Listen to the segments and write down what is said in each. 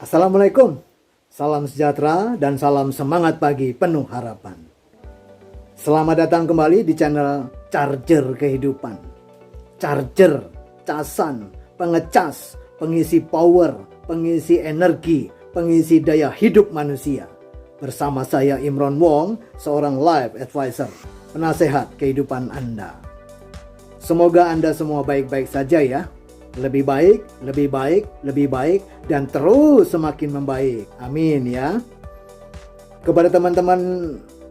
Assalamualaikum, salam sejahtera dan salam semangat pagi penuh harapan. Selamat datang kembali di channel Charger Kehidupan. Charger, casan, pengecas, pengisi power, pengisi energi, pengisi daya hidup manusia. Bersama saya Imron Wong, seorang life advisor, penasehat kehidupan Anda. Semoga Anda semua baik-baik saja ya. Lebih baik, lebih baik, lebih baik, dan terus semakin membaik. Amin ya. Kepada teman-teman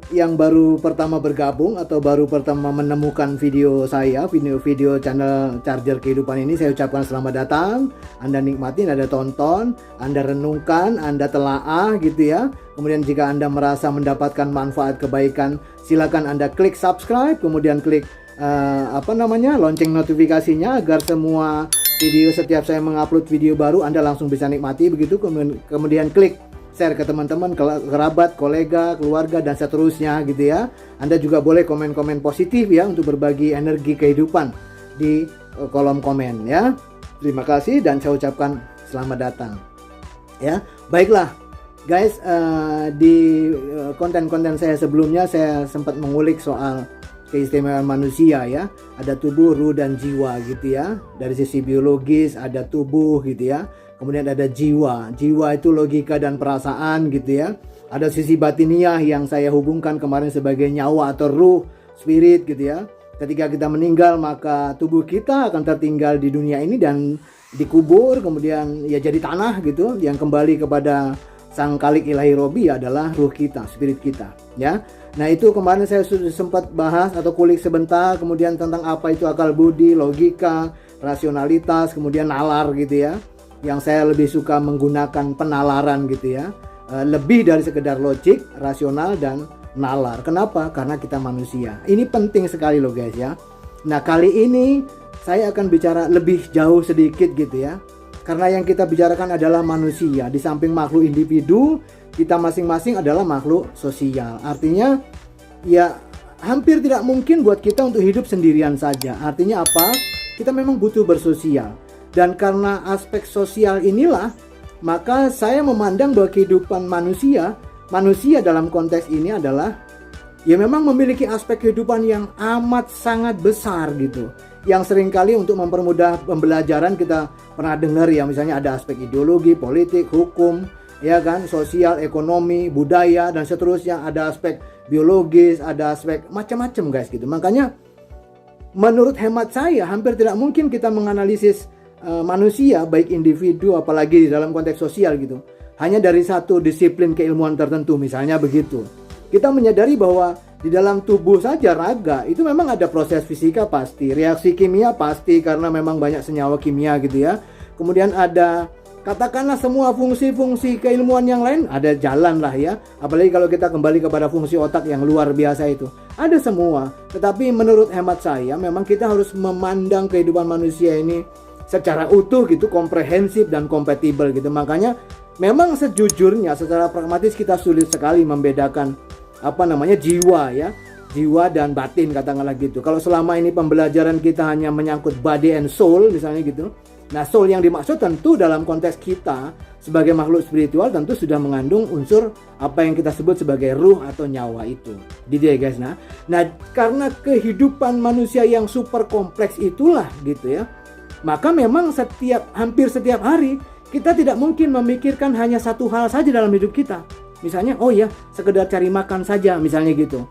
yang baru pertama bergabung atau baru pertama menemukan video saya, video-video channel Charger Kehidupan ini, saya ucapkan selamat datang. Anda nikmatin, Anda tonton, Anda renungkan, Anda telaah gitu ya. Kemudian jika Anda merasa mendapatkan manfaat kebaikan, silakan Anda klik subscribe, kemudian klik lonceng notifikasinya agar semua video setiap saya mengupload video baru Anda langsung bisa nikmati begitu. Kemudian klik share ke teman-teman, kerabat, kolega, keluarga dan seterusnya gitu ya. Anda juga boleh komen-komen positif ya untuk berbagi energi kehidupan di kolom komen ya. Terima kasih dan saya ucapkan selamat datang. Ya, baiklah guys, di konten-konten saya sebelumnya saya sempat mengulik soal keistimewaan manusia ya. Ada tubuh, ruh dan jiwa gitu ya. Dari sisi biologis ada tubuh gitu ya. Kemudian ada jiwa. Jiwa itu logika dan perasaan gitu ya. Ada sisi batiniah yang saya hubungkan kemarin sebagai nyawa atau ruh, spirit gitu ya. Ketika kita meninggal maka tubuh kita akan tertinggal di dunia ini dan dikubur, kemudian ya jadi tanah gitu. Yang kembali kepada sang Khalik Ilahi Robi adalah ruh kita, spirit kita ya. Nah itu kemarin saya sudah sempat bahas atau kulik sebentar, kemudian tentang apa itu akal budi, logika, rasionalitas, kemudian nalar gitu ya. Yang saya lebih suka menggunakan penalaran gitu ya. Lebih dari sekedar logik, rasional dan nalar. Kenapa? Karena kita manusia. Ini penting sekali loh guys ya. Nah kali ini saya akan bicara lebih jauh sedikit gitu ya. Karena yang kita bicarakan adalah manusia. Di samping makhluk individu, kita masing-masing adalah makhluk sosial. Artinya ya hampir tidak mungkin buat kita untuk hidup sendirian saja. Artinya apa? Kita memang butuh bersosial. Dan karena aspek sosial inilah, maka saya memandang bahwa kehidupan manusia dalam konteks ini adalah ya memang memiliki aspek kehidupan yang amat sangat besar gitu. Yang seringkali untuk mempermudah pembelajaran kita pernah dengar ya, misalnya ada aspek ideologi, politik, hukum, ya kan, sosial, ekonomi, budaya dan seterusnya. Ada aspek biologis, ada aspek macam-macam guys gitu. Makanya menurut hemat saya hampir tidak mungkin kita menganalisis manusia baik individu apalagi di dalam konteks sosial gitu hanya dari satu disiplin keilmuan tertentu, misalnya begitu. Kita menyadari bahwa di dalam tubuh saja, raga itu memang ada proses fisika pasti, reaksi kimia pasti karena memang banyak senyawa kimia gitu ya. Kemudian ada katakanlah semua fungsi-fungsi keilmuan yang lain ada jalan lah ya. Apalagi kalau kita kembali kepada fungsi otak yang luar biasa itu. Ada semua. Tetapi menurut hemat saya memang kita harus memandang kehidupan manusia ini secara utuh gitu, komprehensif dan kompatibel gitu. Makanya memang sejujurnya secara pragmatis kita sulit sekali membedakan jiwa ya, jiwa dan batin katakanlah gitu. Kalau selama ini pembelajaran kita hanya menyangkut body and soul misalnya gitu. Nah soul yang dimaksud tentu dalam konteks kita sebagai makhluk spiritual tentu sudah mengandung unsur apa yang kita sebut sebagai ruh atau nyawa itu. Gitu ya guys. Nah karena kehidupan manusia yang super kompleks itulah gitu ya. Maka memang hampir setiap hari kita tidak mungkin memikirkan hanya satu hal saja dalam hidup kita. Misalnya, oh ya, sekedar cari makan saja misalnya gitu.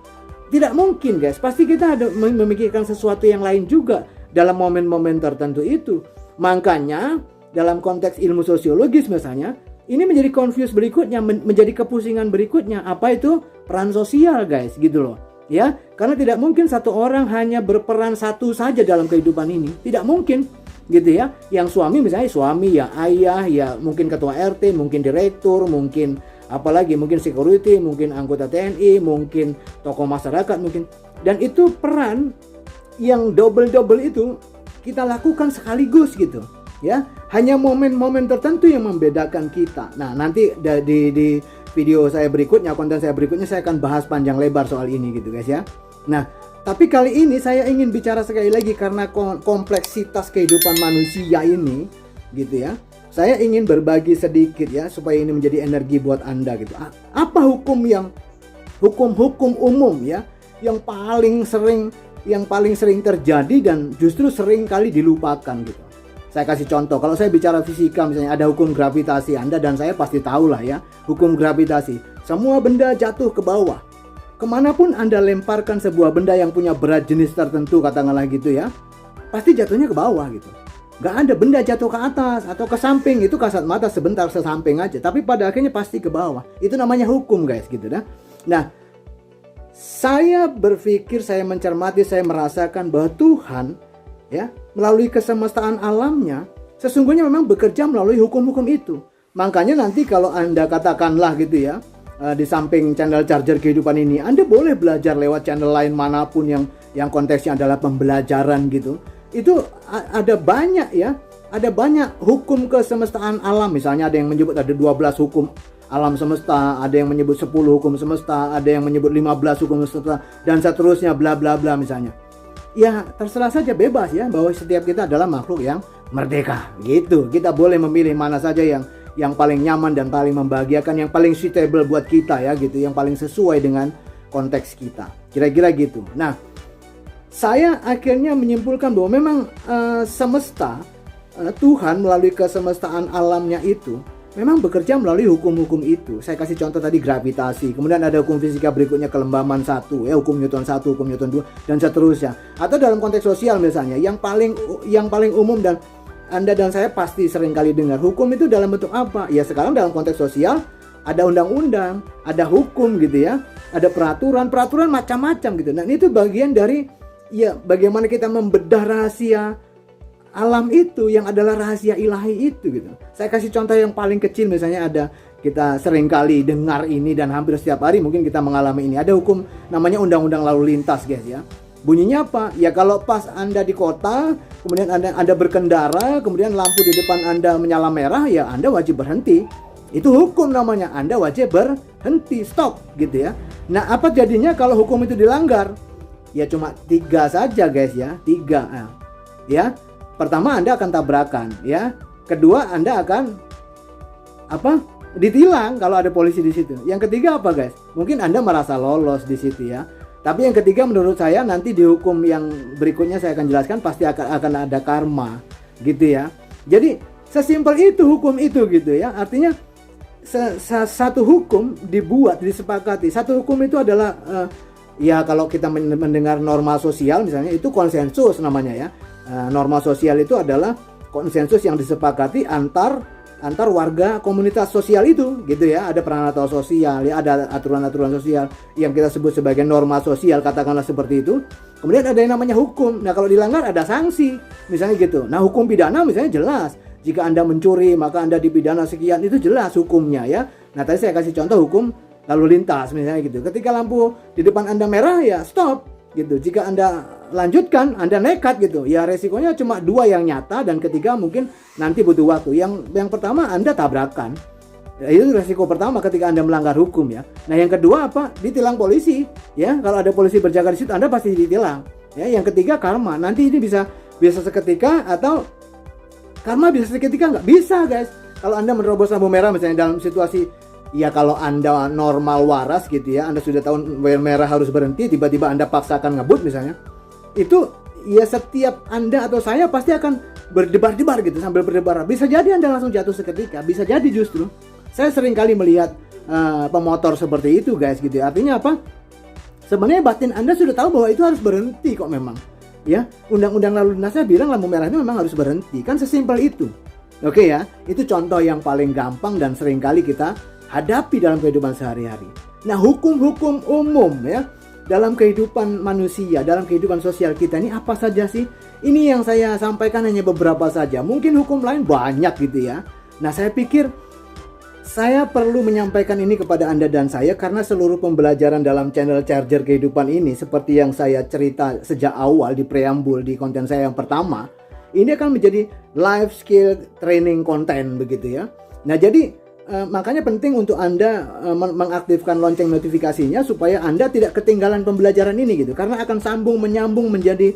Tidak mungkin guys, pasti kita ada memikirkan sesuatu yang lain juga dalam momen-momen tertentu itu. Makanya dalam konteks ilmu sosiologis misalnya, ini menjadi confuse berikutnya, menjadi kepusingan berikutnya. Apa itu? Peran sosial guys, gitu loh. Ya, karena tidak mungkin satu orang hanya berperan satu saja dalam kehidupan ini. Tidak mungkin. Gitu ya, yang suami misalnya suami ya ayah ya mungkin ketua RT, mungkin direktur, mungkin apalagi mungkin security, mungkin anggota TNI, mungkin tokoh masyarakat mungkin. Dan itu peran yang double itu kita lakukan sekaligus gitu ya. Hanya momen-momen tertentu yang membedakan kita. Nah nanti di video saya berikutnya, konten saya berikutnya saya akan bahas panjang lebar soal ini gitu guys ya. Nah tapi kali ini saya ingin bicara sekali lagi karena kompleksitas kehidupan manusia ini gitu ya. saya ingin berbagi sedikit ya supaya ini menjadi energi buat Anda gitu. Apa hukum umum ya yang paling sering terjadi dan justru sering kali dilupakan gitu. Saya kasih contoh, kalau saya bicara fisika misalnya ada hukum gravitasi, Anda dan saya pasti tahu lah ya, hukum gravitasi. Semua benda jatuh ke bawah. Kemanapun Anda lemparkan sebuah benda yang punya berat jenis tertentu, katakanlah gitu ya, pasti jatuhnya ke bawah gitu. Gak ada benda jatuh ke atas atau ke samping, itu kasat mata sebentar sesamping aja, tapi pada akhirnya pasti ke bawah. Itu namanya hukum guys gitu dah. Nah, saya berpikir, saya mencermati, saya merasakan bahwa Tuhan ya melalui kesemestaan alamnya sesungguhnya memang bekerja melalui hukum-hukum itu. Makanya nanti kalau Anda katakanlah gitu ya, di samping channel Charger Kehidupan ini, Anda boleh belajar lewat channel lain manapun yang konteksnya adalah pembelajaran gitu. Itu ada banyak ya, ada banyak hukum kesemestaan alam. Misalnya ada yang menyebut ada 12 hukum alam semesta, ada yang menyebut 10 hukum semesta, ada yang menyebut 15 hukum semesta, dan seterusnya bla bla bla misalnya. Ya terserah saja, bebas ya, bahwa setiap kita adalah makhluk yang merdeka gitu. Kita boleh memilih mana saja yang paling nyaman dan paling membahagiakan, yang paling suitable buat kita ya gitu, yang paling sesuai dengan konteks kita, kira-kira gitu. Nah, saya akhirnya menyimpulkan bahwa memang semesta, Tuhan melalui kesemestaan alamnya itu memang bekerja melalui hukum-hukum itu. Saya kasih contoh tadi gravitasi, kemudian ada hukum fisika berikutnya kelembaban 1 ya, hukum Newton 1, hukum Newton 2 dan seterusnya. Atau dalam konteks sosial misalnya, yang paling umum dan Anda dan saya pasti sering kali dengar, hukum itu dalam bentuk apa? Ya sekarang dalam konteks sosial ada undang-undang, ada hukum gitu ya, ada peraturan macam-macam gitu. Nah, itu bagian dari ya bagaimana kita membedah rahasia alam itu yang adalah rahasia ilahi itu gitu. Saya kasih contoh yang paling kecil, misalnya ada, kita sering kali dengar ini dan hampir setiap hari mungkin kita mengalami ini. Ada hukum namanya undang-undang lalu lintas guys ya. Bunyinya apa? Ya kalau pas Anda di kota, kemudian Anda berkendara, kemudian lampu di depan Anda menyala merah, ya Anda wajib berhenti. Itu hukum namanya, Anda wajib berhenti, stop gitu ya. Nah, apa jadinya kalau hukum itu dilanggar? Ya cuma 3 saja guys ya, 3 ya. Pertama, Anda akan tabrakan ya. Kedua, Anda akan ditilang kalau ada polisi di situ. Yang ketiga apa guys? Mungkin Anda merasa lolos di situ ya. Tapi yang ketiga menurut saya nanti di hukum yang berikutnya saya akan jelaskan pasti akan ada karma gitu ya. Jadi sesimpel itu hukum itu gitu ya. Artinya satu hukum dibuat, disepakati. Satu hukum itu adalah ya kalau kita mendengar norma sosial misalnya, itu konsensus namanya ya. Norma sosial itu adalah konsensus yang disepakati antar warga komunitas sosial itu gitu ya. Ada peranata sosial ya, ada aturan-aturan sosial yang kita sebut sebagai norma sosial, katakanlah seperti itu. Kemudian ada yang namanya hukum. Nah, kalau dilanggar ada sanksi misalnya gitu. Nah, hukum pidana misalnya jelas, jika Anda mencuri maka Anda dipidana sekian, itu jelas hukumnya ya. Nah, tadi saya kasih contoh hukum lalu lintas misalnya gitu. Ketika lampu di depan Anda merah ya stop gitu. Jika Anda lanjutkan, Anda nekat gitu, ya resikonya cuma 2 yang nyata, dan ketiga mungkin nanti butuh waktu. Yang pertama, Anda tabrakan. Ya, itu resiko pertama ketika Anda melanggar hukum ya. Nah, yang kedua apa? Ditilang polisi ya. Kalau ada polisi berjaga di situ, Anda pasti ditilang. Ya, yang ketiga karma. Nanti ini bisa seketika, atau karma bisa seketika nggak bisa guys. Kalau Anda menerobos lampu merah misalnya dalam situasi, ya kalau Anda normal waras gitu ya, Anda sudah tahu merah harus berhenti, tiba-tiba Anda paksakan ngebut misalnya, itu ya setiap Anda atau saya pasti akan berdebar-debar gitu, sambil berdebar. Bisa jadi Anda langsung jatuh seketika, bisa jadi justru. Saya sering kali melihat pemotor seperti itu guys gitu. Artinya apa? Sebenarnya batin Anda sudah tahu bahwa itu harus berhenti kok memang. Ya, undang-undang lalu lintasnya bilang lampu merah itu memang harus berhenti. Kan sesimpel itu. Oke ya, itu contoh yang paling gampang dan sering kali kita hadapi dalam kehidupan sehari-hari. Nah, hukum-hukum umum ya dalam kehidupan manusia, dalam kehidupan sosial kita ini apa saja sih? Ini yang saya sampaikan hanya beberapa saja. Mungkin hukum lain banyak gitu ya. Nah, saya pikir saya perlu menyampaikan ini kepada Anda dan saya karena seluruh pembelajaran dalam channel Charger Kehidupan ini, seperti yang saya cerita sejak awal di preambul di konten saya yang pertama, ini akan menjadi life skill training konten begitu ya. Nah, jadi makanya penting untuk Anda mengaktifkan lonceng notifikasinya supaya Anda tidak ketinggalan pembelajaran ini gitu, karena akan sambung menyambung menjadi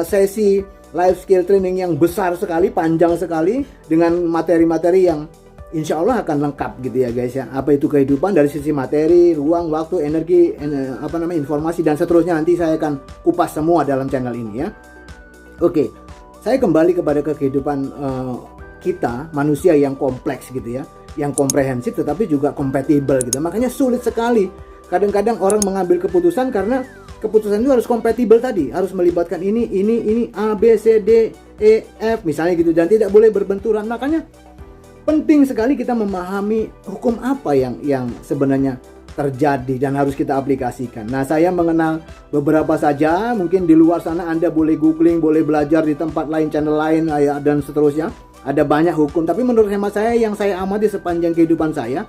sesi life skill training yang besar sekali, panjang sekali, dengan materi-materi yang insya Allah akan lengkap gitu ya guys ya. Apa itu kehidupan dari sisi materi, ruang, waktu, energi, informasi dan seterusnya, nanti saya akan kupas semua dalam channel ini ya. Oke, saya kembali kepada kehidupan kita manusia yang kompleks gitu ya, yang komprehensif tetapi juga kompatibel gitu. Makanya sulit sekali kadang-kadang orang mengambil keputusan karena keputusan itu harus kompatibel tadi, harus melibatkan ini, A, B, C, D, E, F misalnya gitu, dan tidak boleh berbenturan. Makanya penting sekali kita memahami hukum apa yang sebenarnya terjadi dan harus kita aplikasikan. Nah, saya mengenal beberapa saja, mungkin di luar sana Anda boleh googling, boleh belajar di tempat lain, channel lain dan seterusnya. Ada banyak hukum, tapi menurut hemat saya yang saya amati sepanjang kehidupan saya,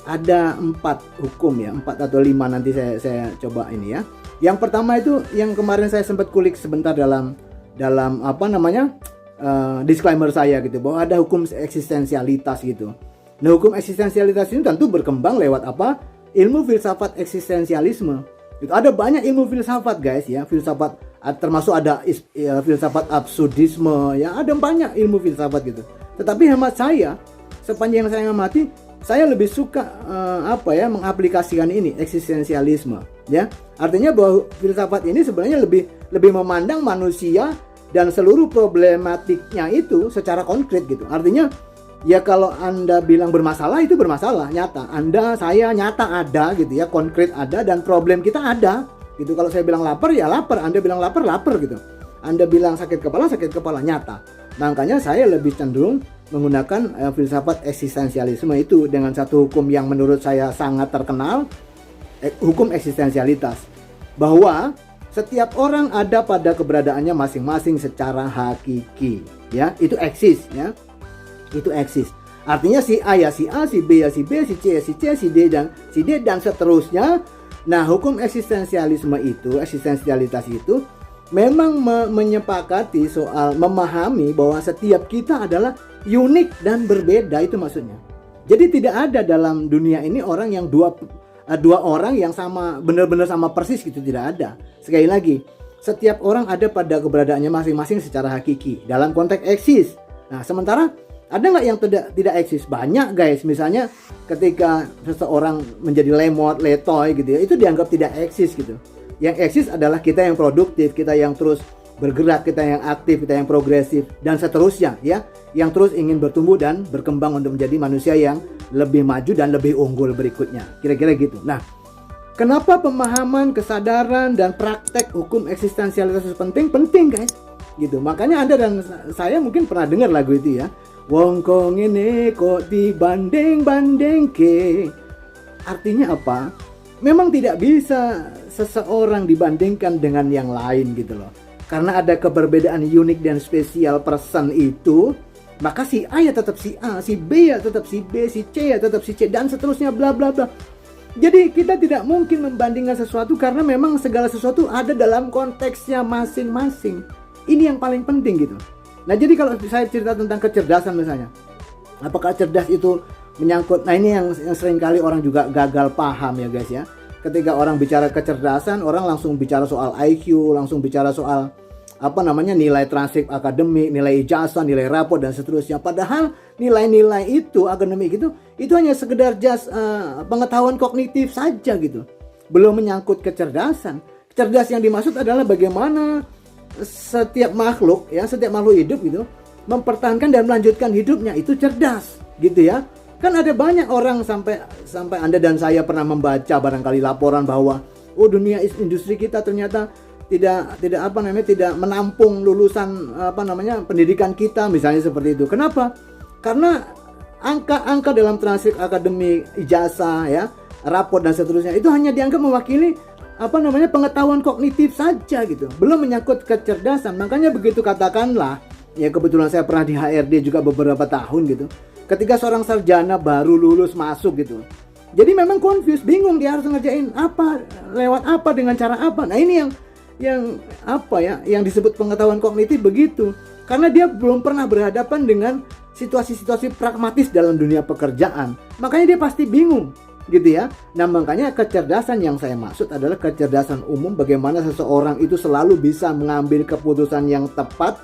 ada 4 hukum ya, 4 atau 5 nanti saya coba ini ya. Yang pertama itu yang kemarin saya sempat kulik sebentar dalam disclaimer saya gitu, bahwa ada hukum eksistensialitas gitu. Nah, hukum eksistensialitas ini tentu berkembang lewat apa? Ilmu filsafat eksistensialisme. Itu ada banyak ilmu filsafat guys ya, filsafat termasuk ada filsafat absurdisme ya, ada banyak ilmu filsafat gitu. Tetapi hemat saya sepanjang saya amati, saya lebih suka mengaplikasikan ini eksistensialisme ya. Artinya bahwa filsafat ini sebenarnya lebih memandang manusia dan seluruh problematiknya itu secara konkret gitu. Artinya ya kalau Anda bilang bermasalah, itu bermasalah nyata. Anda, saya nyata ada gitu ya, konkret ada, dan problem kita ada gitu. Kalau saya bilang lapar ya lapar, Anda bilang lapar gitu. Anda bilang sakit kepala nyata. Makanya saya lebih cenderung menggunakan filsafat eksistensialisme itu dengan satu hukum yang menurut saya sangat terkenal, hukum eksistensialitas, bahwa setiap orang ada pada keberadaannya masing-masing secara hakiki ya, itu eksis ya, itu eksis. Artinya si A ya si A, si B ya si B, si C ya si C, si D dan seterusnya. Nah, hukum eksistensialisme itu, eksistensialitas itu memang menyepakati soal memahami bahwa setiap kita adalah unik dan berbeda, itu maksudnya. Jadi tidak ada dalam dunia ini orang yang dua orang yang sama, benar-benar sama persis gitu, tidak ada. Sekali lagi, setiap orang ada pada keberadaannya masing-masing secara hakiki dalam konteks eksis. Nah, sementara ada nggak yang tidak eksis? Banyak guys. Misalnya ketika seseorang menjadi lemot, letoy gitu ya, itu dianggap tidak eksis gitu. Yang eksis adalah kita yang produktif, kita yang terus bergerak, kita yang aktif, kita yang progresif, dan seterusnya ya, yang terus ingin bertumbuh dan berkembang untuk menjadi manusia yang lebih maju dan lebih unggul berikutnya, kira-kira gitu. Nah, kenapa pemahaman, kesadaran, dan praktek hukum eksistensialitas itu penting guys gitu. Makanya Anda dan saya mungkin pernah dengar lagu itu ya, wong kong ini kok dibanding-banding ke. Artinya apa? Memang tidak bisa seseorang dibandingkan dengan yang lain gitu loh. Karena ada keberbedaan unik dan spesial person itu, maka si A ya tetap si A, si B ya tetap si B, si C ya tetap si C, dan seterusnya bla bla bla. Jadi kita tidak mungkin membandingkan sesuatu karena memang segala sesuatu ada dalam konteksnya masing-masing. Ini yang paling penting gitu. Nah, jadi kalau saya cerita tentang kecerdasan misalnya, apakah cerdas itu menyangkut, nah ini yang sering kali orang juga gagal paham ya guys ya. Ketika orang bicara kecerdasan, orang langsung bicara soal IQ, langsung bicara soal nilai transkrip akademik, nilai ijazah, nilai rapor dan seterusnya. Padahal nilai-nilai itu akademik itu hanya sekedar pengetahuan kognitif saja gitu. Belum menyangkut kecerdasan. Cerdas yang dimaksud adalah bagaimana setiap makhluk hidup gitu mempertahankan dan melanjutkan hidupnya, itu cerdas gitu ya. Kan ada banyak orang sampai Anda dan saya pernah membaca barangkali laporan bahwa dunia industri kita ternyata tidak menampung lulusan pendidikan kita misalnya seperti itu. Kenapa? Karena angka-angka dalam transkrip akademik, ijazah ya, rapor dan seterusnya itu hanya dianggap mewakili pengetahuan kognitif saja gitu, belum menyangkut kecerdasan. Makanya begitu katakanlah ya, kebetulan saya pernah di HRD juga beberapa tahun gitu, ketika seorang sarjana baru lulus masuk gitu, jadi memang confused, bingung dia harus ngerjain apa, lewat apa, dengan cara apa. Nah, ini yang disebut pengetahuan kognitif begitu, karena dia belum pernah berhadapan dengan situasi-situasi pragmatis dalam dunia pekerjaan. Makanya dia pasti bingung gitu ya. Nah makanya kecerdasan yang saya maksud adalah kecerdasan umum, bagaimana seseorang itu selalu bisa mengambil keputusan yang tepat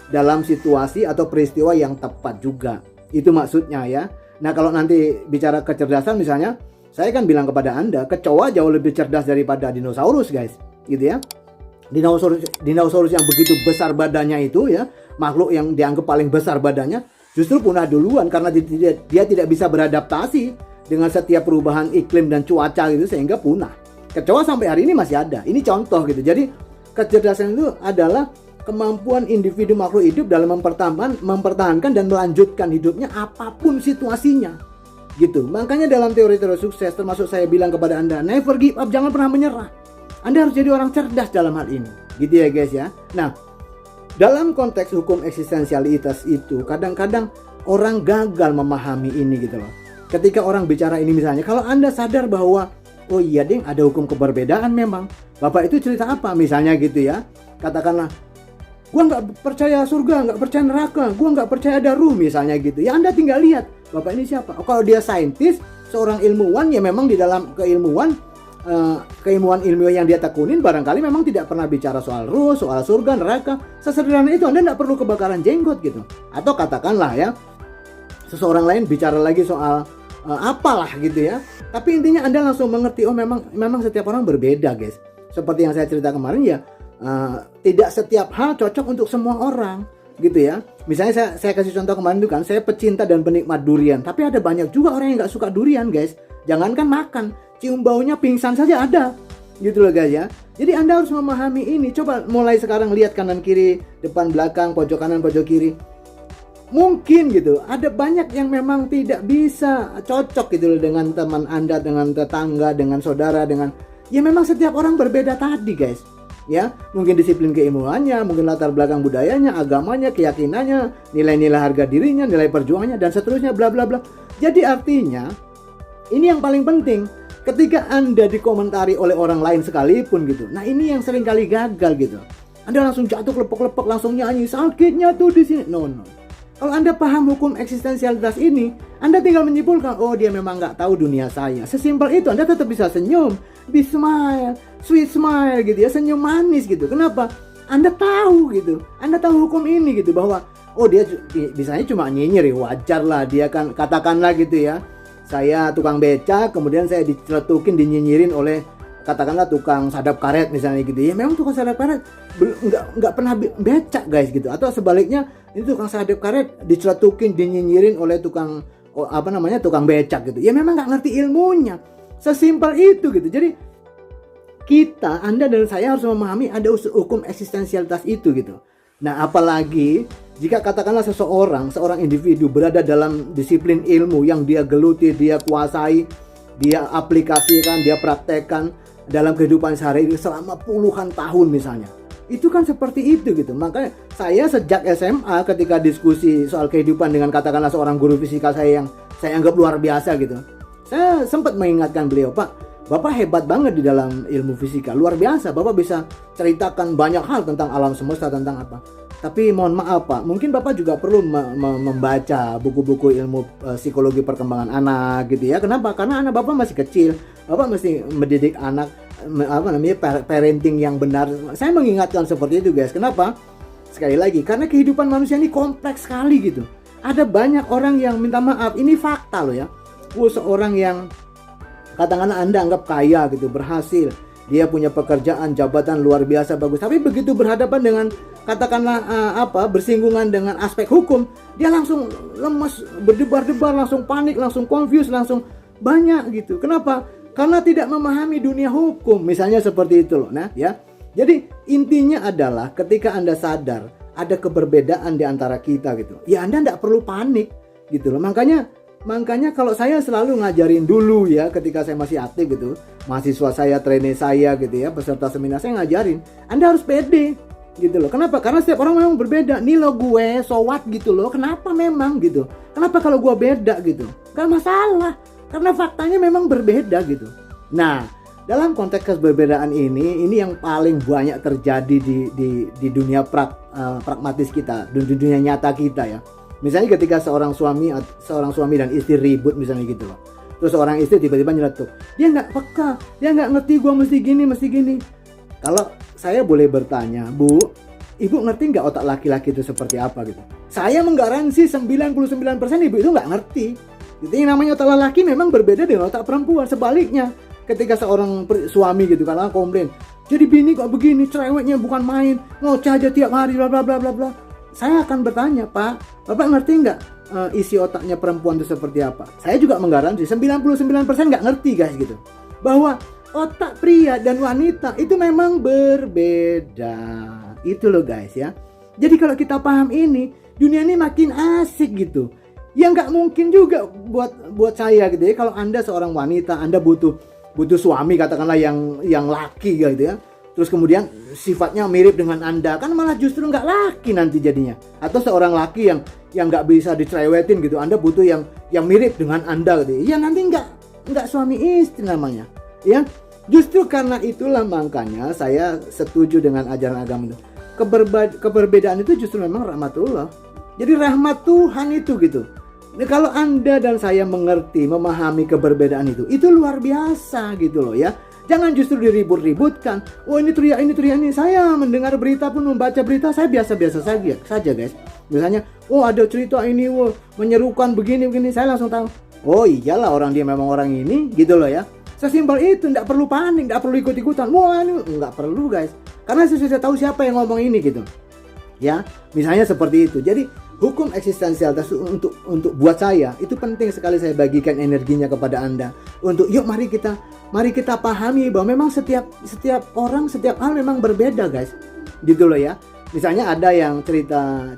dalam situasi atau peristiwa yang tepat juga. Itu maksudnya ya. Nah kalau nanti bicara kecerdasan misalnya, saya kan bilang kepada Anda, kecoa jauh lebih cerdas daripada dinosaurus guys, gitu ya. Dinosaurus yang begitu besar badannya itu ya, makhluk yang dianggap paling besar badannya, justru punah duluan karena dia tidak bisa beradaptasi dengan setiap perubahan iklim dan cuaca gitu, sehingga punah. Kecoa sampai hari ini masih ada. Ini contoh gitu. Jadi kecerdasan itu adalah kemampuan individu makhluk hidup dalam mempertahankan dan melanjutkan hidupnya apapun situasinya gitu. Makanya dalam teori-teori sukses, termasuk saya bilang kepada Anda, never give up, jangan pernah menyerah. Anda harus jadi orang cerdas dalam hal ini, gitu ya guys ya. Nah, dalam konteks hukum eksistensialitas itu kadang-kadang orang gagal memahami ini gitu loh. Ketika orang bicara ini misalnya, kalau Anda sadar bahwa oh iya ding, ada hukum keberbedaan memang. Bapak itu cerita apa misalnya gitu ya. Katakanlah, gua nggak percaya surga, nggak percaya neraka, gua nggak percaya ada ruh misalnya gitu. Ya Anda tinggal lihat, Bapak ini siapa? Oh, kalau dia saintis, seorang ilmuwan, ya memang di dalam keilmuan ilmiah yang dia tekunin barangkali memang tidak pernah bicara soal ruh, soal surga, neraka. Sesederhana itu Anda tidak perlu kebakaran jenggot gitu. Atau katakanlah ya, seseorang lain bicara lagi soal apalah gitu ya. Tapi intinya Anda langsung mengerti, oh memang setiap orang berbeda guys. Seperti yang saya cerita kemarin ya, tidak setiap hal cocok untuk semua orang gitu ya. Misalnya saya kasih contoh kemarin itu kan, saya pecinta dan penikmat durian, tapi ada banyak juga orang yang nggak suka durian guys. Jangankan makan, cium baunya pingsan saja ada gitu loh guys ya. Jadi Anda harus memahami ini. Coba mulai sekarang lihat kanan kiri, depan belakang, pojok kanan, pojok kiri. Mungkin gitu, ada banyak yang memang tidak bisa cocok gitu loh dengan teman Anda, dengan tetangga, dengan saudara, dengan ya memang setiap orang berbeda tadi guys. Ya, mungkin disiplin keilmuannya, mungkin latar belakang budayanya, agamanya, keyakinannya, nilai-nilai harga dirinya, nilai perjuangannya dan seterusnya bla bla bla. Jadi artinya ini yang paling penting ketika Anda dikomentari oleh orang lain sekalipun gitu. Nah, ini yang sering kali gagal gitu. Anda langsung jatuh lepek-lepek, langsung nyanyi, sakitnya tuh di sini. No. Kalau Anda paham hukum eksistensialitas ini, Anda tinggal menyimpulkan, oh dia memang nggak tahu dunia saya. Sesimpel itu, Anda tetap bisa senyum, be smile, sweet smile gitu ya, senyum manis gitu. Kenapa? Anda tahu gitu, Anda tahu hukum ini gitu, bahwa oh dia bisanya cuma nyinyir, wajar lah dia kan, katakanlah gitu ya. Saya tukang becak, kemudian saya diceletukin, dinyinyirin oleh katakanlah tukang sadap karet misalnya gitu ya. Memang tukang sadap karet nggak pernah becak guys gitu. Atau sebaliknya, ini tukang sadap karet diceletukin, dinyinyirin oleh tukang tukang becak gitu. Ya memang nggak ngerti ilmunya. Sesimpel itu gitu. Jadi kita, Anda dan saya harus memahami ada hukum eksistensialitas itu gitu. Nah, apalagi jika katakanlah seorang individu berada dalam disiplin ilmu yang dia geluti, dia kuasai, dia aplikasikan, dia praktekkan dalam kehidupan sehari-hari selama puluhan tahun misalnya. Itu kan seperti itu gitu. Makanya saya sejak SMA ketika diskusi soal kehidupan dengan katakanlah seorang guru fisika saya yang saya anggap luar biasa gitu, saya sempat mengingatkan beliau, Pak, Bapak hebat banget di dalam ilmu fisika, luar biasa. Bapak bisa ceritakan banyak hal tentang alam semesta, tentang apa. Tapi mohon maaf Pak, mungkin Bapak juga perlu membaca buku-buku ilmu psikologi perkembangan anak gitu ya. Kenapa? Karena anak Bapak masih kecil. Bapak mesti mendidik anak, parenting yang benar. Saya mengingatkan seperti itu guys. Kenapa? Sekali lagi, karena kehidupan manusia ini kompleks sekali gitu. Ada banyak orang yang minta maaf, ini fakta loh ya. Seorang yang katakanlah Anda anggap kaya gitu, berhasil, dia punya pekerjaan, jabatan luar biasa bagus, tapi begitu berhadapan dengan katakanlah bersinggungan dengan aspek hukum, dia langsung lemas, berdebar-debar, langsung panik, langsung confused, langsung banyak gitu. Kenapa? Karena tidak memahami dunia hukum, misalnya seperti itu loh. Nah ya, jadi intinya adalah ketika Anda sadar ada keberbedaan di antara kita gitu, ya Anda tidak perlu panik gitu loh. Makanya kalau saya selalu ngajarin dulu ya, ketika saya masih aktif gitu, mahasiswa saya, trainee saya gitu ya, peserta seminar saya ngajarin, Anda harus pede gitu loh. Kenapa? Karena setiap orang memang berbeda. Nih lo gue, so what gitu loh. Kenapa memang gitu? Kenapa kalau gue beda gitu? Gak masalah, karena faktanya memang berbeda gitu. Nah, dalam konteks keberbedaan ini yang paling banyak terjadi di dunia pragmatis kita, di dunia nyata kita ya. Misalnya ketika seorang suami dan istri ribut misalnya gitu loh. Terus orang istri tiba-tiba nyeletuk, dia nggak peka, dia nggak ngerti gue mesti gini. Kalau saya boleh bertanya, Bu, Ibu ngerti nggak otak laki-laki itu seperti apa gitu? Saya menggaransi 99% ibu itu nggak ngerti. Jadi namanya otak laki memang berbeda dengan otak perempuan. Sebaliknya, ketika seorang suami gitu kan komplain, jadi bini kok begini, cerewetnya bukan main, ngoceh aja tiap hari, bla bla bla bla bla. Saya akan bertanya, Pak, Bapak ngerti nggak isi otaknya perempuan itu seperti apa? Saya juga menggaransi 99% nggak ngerti guys gitu. Bahwa otak pria dan wanita itu memang berbeda. Itu loh guys ya. Jadi kalau kita paham ini, dunia ini makin asik gitu. Ya nggak mungkin juga buat saya gitu ya. Kalau Anda seorang wanita, Anda butuh suami katakanlah yang laki gitu ya. Terus kemudian sifatnya mirip dengan Anda, kan malah justru nggak laki nanti jadinya. Atau seorang laki yang nggak bisa dicerewetin gitu, Anda butuh yang mirip dengan Anda gitu. Ya nanti nggak suami istri namanya. Ya justru karena itulah makanya saya setuju dengan ajaran agama itu. Keberbedaan itu justru memang rahmatullah. Jadi rahmat Tuhan itu gitu. Nah, kalau Anda dan saya mengerti, memahami keberbedaan itu luar biasa gitu loh ya. Jangan justru diribut-ributkan. Oh ini teriak ini. Saya mendengar berita pun, membaca berita, saya biasa-biasa saja guys. Misalnya, oh ada cerita ini, menyerukan begini. Saya langsung tahu. Oh iyalah orang dia memang orang ini gitu loh ya. Sesimpel itu, nggak perlu panik, nggak perlu ikut-ikutan. Wah ini nggak perlu guys. Karena saya sudah tahu siapa yang ngomong ini gitu. Ya, misalnya seperti itu. Jadi hukum eksistensialitas untuk buat saya itu penting sekali saya bagikan energinya kepada Anda. Untuk yuk mari kita pahami bahwa memang setiap orang, setiap hal memang berbeda guys. Gitu loh ya. Misalnya ada yang cerita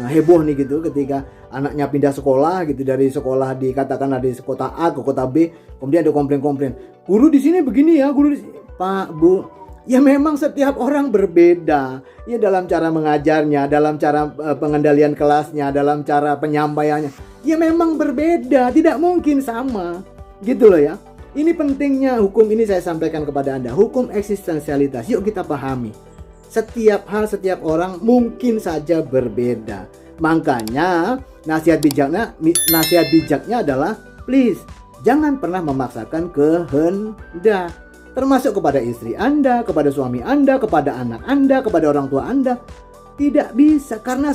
heboh nih gitu ketika anaknya pindah sekolah gitu, dari sekolah katakanlah dari kota A ke kota B, kemudian ada komplain. Guru di sini begini ya, guru di sini. Pak, Bu, ya memang setiap orang berbeda. Ya dalam cara mengajarnya, dalam cara pengendalian kelasnya, dalam cara penyampaiannya. Ya memang berbeda, tidak mungkin sama. Gitu loh ya. Ini pentingnya hukum ini saya sampaikan kepada Anda. Hukum eksistensialitas. Yuk kita pahami. Setiap hal, setiap orang mungkin saja berbeda. Makanya nasihat bijaknya adalah please jangan pernah memaksakan kehendak. Termasuk kepada istri Anda, kepada suami Anda, kepada anak Anda, kepada orang tua Anda. Tidak bisa, karena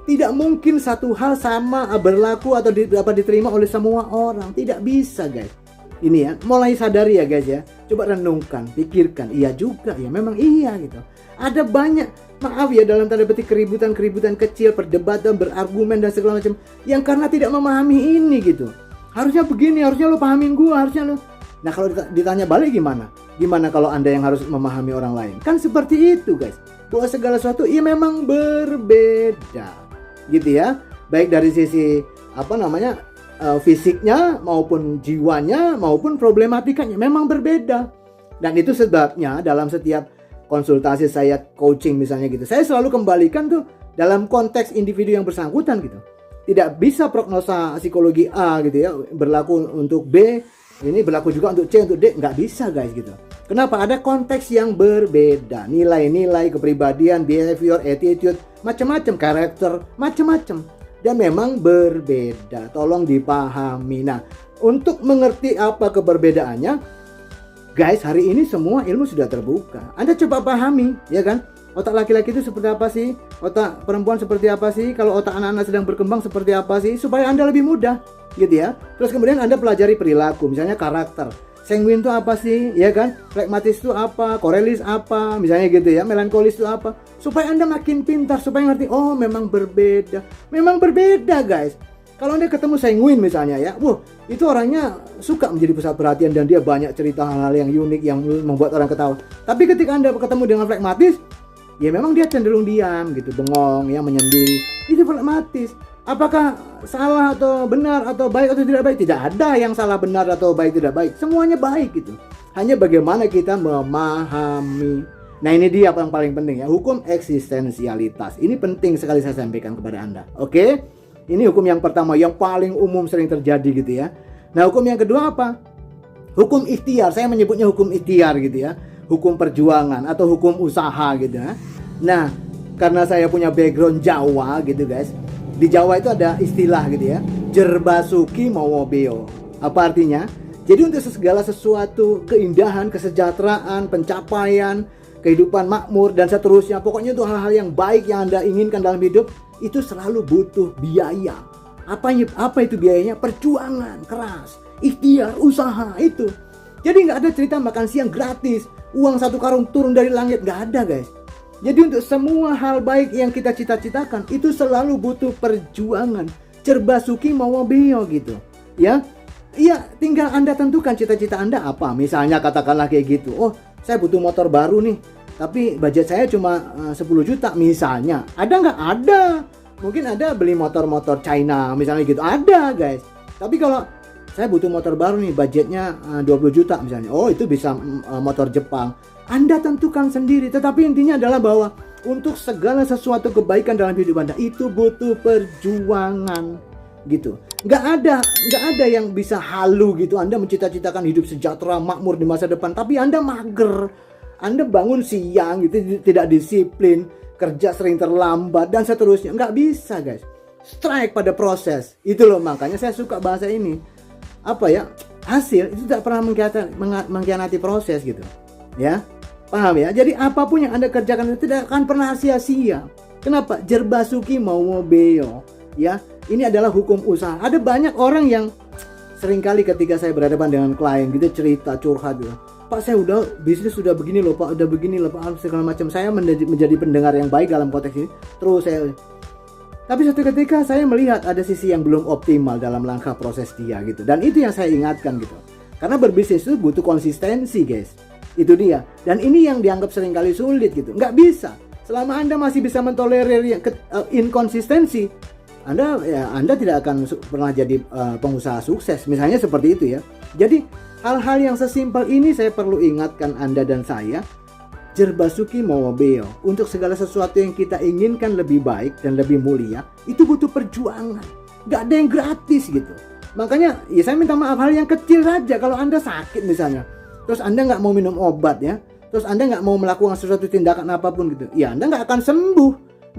tidak mungkin satu hal sama berlaku atau dapat diterima oleh semua orang. Tidak bisa guys. Ini ya, mulai sadari ya guys ya. Coba renungkan, pikirkan. Iya juga ya, memang iya gitu. Ada banyak, maaf ya, dalam tanda petik keributan kecil, perdebatan, berargumen dan segala macam, yang karena tidak memahami ini gitu. Harusnya begini, harusnya lo pahamin gua, harusnya lo. Nah kalau ditanya balik gimana? Gimana kalau Anda yang harus memahami orang lain? Kan seperti itu guys. Bahwa segala sesuatu ya memang berbeda. Gitu ya. Baik dari sisi fisiknya maupun jiwanya maupun problematikanya memang berbeda. Dan itu sebabnya dalam setiap konsultasi saya, coaching misalnya gitu, saya selalu kembalikan tuh dalam konteks individu yang bersangkutan gitu. Tidak bisa prognosa psikologi A gitu ya berlaku untuk B, ini berlaku juga untuk C, untuk D, nggak bisa guys gitu. Kenapa? Ada konteks yang berbeda, nilai-nilai, kepribadian, behavior, attitude, macam-macam, karakter, macam-macam, dan memang berbeda. Tolong dipahami. Nah, untuk mengerti apa keberbedaannya, guys, hari ini semua ilmu sudah terbuka. Anda coba pahami, ya kan? Otak laki-laki itu seperti apa sih? Otak perempuan seperti apa sih? Kalau otak anak-anak sedang berkembang seperti apa sih? Supaya Anda lebih mudah, gitu ya. Terus kemudian Anda pelajari perilaku, misalnya karakter. Sanguin itu apa sih? Ya kan? Flegmatis itu apa? Korelis apa? Misalnya gitu ya. Melankolis itu apa? Supaya Anda makin pintar, supaya ngerti, oh memang berbeda. Memang berbeda, guys. Kalau Anda ketemu sanguin misalnya ya, itu orangnya suka menjadi pusat perhatian dan dia banyak cerita hal-hal yang unik yang membuat orang ketawa. Tapi ketika Anda ketemu dengan flegmatis, ya memang dia cenderung diam gitu, bengong ya, menyendiri. Itu flegmatis. Apakah salah atau benar atau baik atau tidak baik? Tidak ada yang salah benar atau baik tidak baik. Semuanya baik gitu. Hanya bagaimana kita memahami. Nah ini dia yang paling penting ya, hukum eksistensialitas. Ini penting sekali saya sampaikan kepada Anda. Oke? Ini hukum yang pertama, yang paling umum sering terjadi gitu ya. Nah hukum yang kedua apa? Hukum ikhtiar. Saya menyebutnya hukum ikhtiar gitu ya. Hukum perjuangan atau hukum usaha gitu ya. Nah karena saya punya background Jawa gitu guys, Di Jawa itu ada istilah gitu ya, jerbasuki mawobeo. Apa artinya? Jadi untuk segala sesuatu, keindahan, kesejahteraan, pencapaian, kehidupan makmur dan seterusnya, pokoknya itu hal-hal yang baik yang Anda inginkan dalam hidup, itu selalu butuh biaya. Apa itu biayanya? Perjuangan keras, ikhtiar, usaha itu. Jadi nggak ada cerita makan siang gratis, uang 1 karung turun dari langit, nggak ada guys. Jadi untuk semua hal baik yang kita cita-citakan itu selalu butuh perjuangan. Jerbasuki mawobeo gitu, ya. Iya, tinggal Anda tentukan cita-cita Anda apa. Misalnya katakanlah kayak gitu. Oh, saya butuh motor baru nih, tapi budget saya cuma 10 juta misalnya. Ada nggak? Ada. Mungkin ada beli motor-motor China misalnya gitu. Ada guys. Tapi kalau saya butuh motor baru nih, budgetnya 20 juta misalnya. Oh, itu bisa motor Jepang. Anda tentukan sendiri. Tetapi intinya adalah bahwa untuk segala sesuatu kebaikan dalam hidup Anda itu butuh perjuangan gitu. Nggak ada yang bisa halu gitu. Anda mencita-citakan hidup sejahtera, makmur di masa depan, tapi Anda mager. Anda bangun siang gitu, tidak disiplin, kerja sering terlambat dan seterusnya. Nggak bisa guys. Strike pada proses. Itu loh, makanya saya suka bahasa ini. Apa ya? Hasil itu tidak pernah mengkhianati proses gitu. Ya. Paham ya? Jadi apapun yang Anda kerjakan itu tidak akan pernah sia-sia. Kenapa? Jerbasuki mawobeo. Ya, ini adalah hukum usaha. Ada banyak orang yang seringkali ketika saya berhadapan dengan klien gitu cerita curhat gitu. Pak, saya bisnis sudah begini loh Pak, udah begini loh Pak, segala macam. Saya menjadi pendengar yang baik dalam konteks ini. Tapi suatu ketika saya melihat ada sisi yang belum optimal dalam langkah proses dia gitu. Dan itu yang saya ingatkan gitu. Karena berbisnis itu butuh konsistensi guys. Itu dia. Dan ini yang dianggap seringkali sulit gitu. Nggak bisa. Selama Anda masih bisa mentolerir inkonsistensi, Anda tidak akan pernah jadi pengusaha sukses. Misalnya seperti itu ya. Jadi hal-hal yang sesimpel ini saya perlu ingatkan Anda dan saya. Jerbasuki mawobeo. Untuk segala sesuatu yang kita inginkan lebih baik dan lebih mulia, itu butuh perjuangan. Gak ada yang gratis gitu. Makanya ya saya minta maaf, hal yang kecil saja. Kalau Anda sakit misalnya, terus Anda gak mau minum obat ya, terus Anda gak mau melakukan sesuatu tindakan apapun gitu, ya Anda gak akan sembuh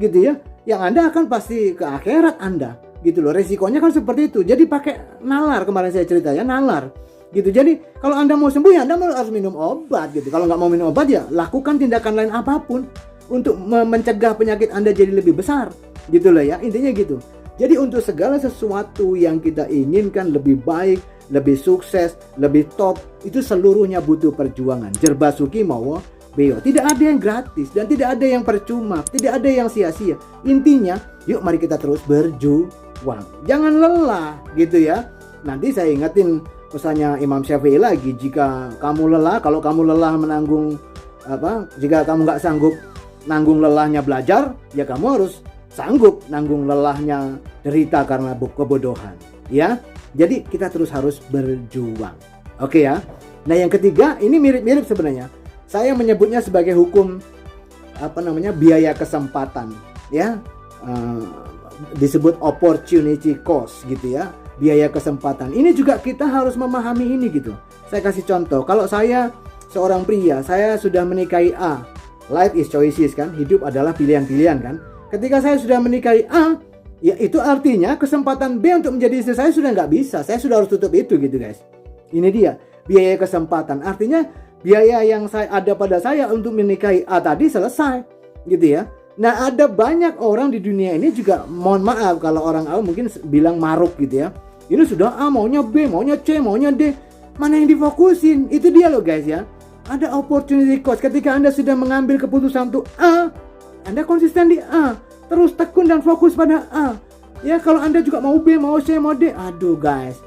gitu ya. Yang Anda akan pasti ke akhirat Anda gitu loh. Resikonya kan seperti itu. Jadi pakai nalar, kemarin saya cerita ya, nalar gitu. Jadi kalau Anda mau sembuh ya Anda harus minum obat gitu. Kalau nggak mau minum obat ya lakukan tindakan lain apapun untuk mencegah penyakit Anda jadi lebih besar gitu loh ya. Intinya gitu. Jadi untuk segala sesuatu yang kita inginkan lebih baik, lebih sukses, lebih top, itu seluruhnya butuh perjuangan. Jerbasuki mawobeo. Tidak ada yang gratis dan tidak ada yang percuma, tidak ada yang sia-sia. Intinya yuk mari kita terus berjuang, jangan lelah gitu ya. Nanti saya ingetin pesannya Imam Syafi'i lagi, jika kamu lelah, kalau kamu lelah menanggung jika kamu nggak sanggup nanggung lelahnya belajar, ya kamu harus sanggup nanggung lelahnya derita karena kebodohan ya. Jadi kita terus harus berjuang. Oke ya. Nah yang ketiga ini mirip-mirip sebenarnya. Saya menyebutnya sebagai hukum biaya kesempatan ya. Disebut opportunity cost gitu ya. Biaya kesempatan. Ini juga kita harus memahami ini gitu. Saya kasih contoh. Kalau saya seorang pria, saya sudah menikahi A. Life is choices kan. Hidup adalah pilihan-pilihan kan. Ketika saya sudah menikahi A, ya itu artinya kesempatan B untuk menjadi istri saya sudah nggak bisa. Saya sudah harus tutup itu gitu guys. Ini dia biaya kesempatan. Artinya biaya yang ada pada saya untuk menikahi A tadi selesai gitu ya. Nah ada banyak orang di dunia ini juga, mohon maaf kalau orang awam mungkin bilang maruk gitu ya. Ini sudah A, maunya B, maunya C, maunya D. Mana yang difokusin? Itu dia loh guys ya. Ada opportunity cost. Ketika Anda sudah mengambil keputusan untuk A, Anda konsisten di A. Terus tekun dan fokus pada A. Ya kalau Anda juga mau B, mau C, mau D, aduh guys,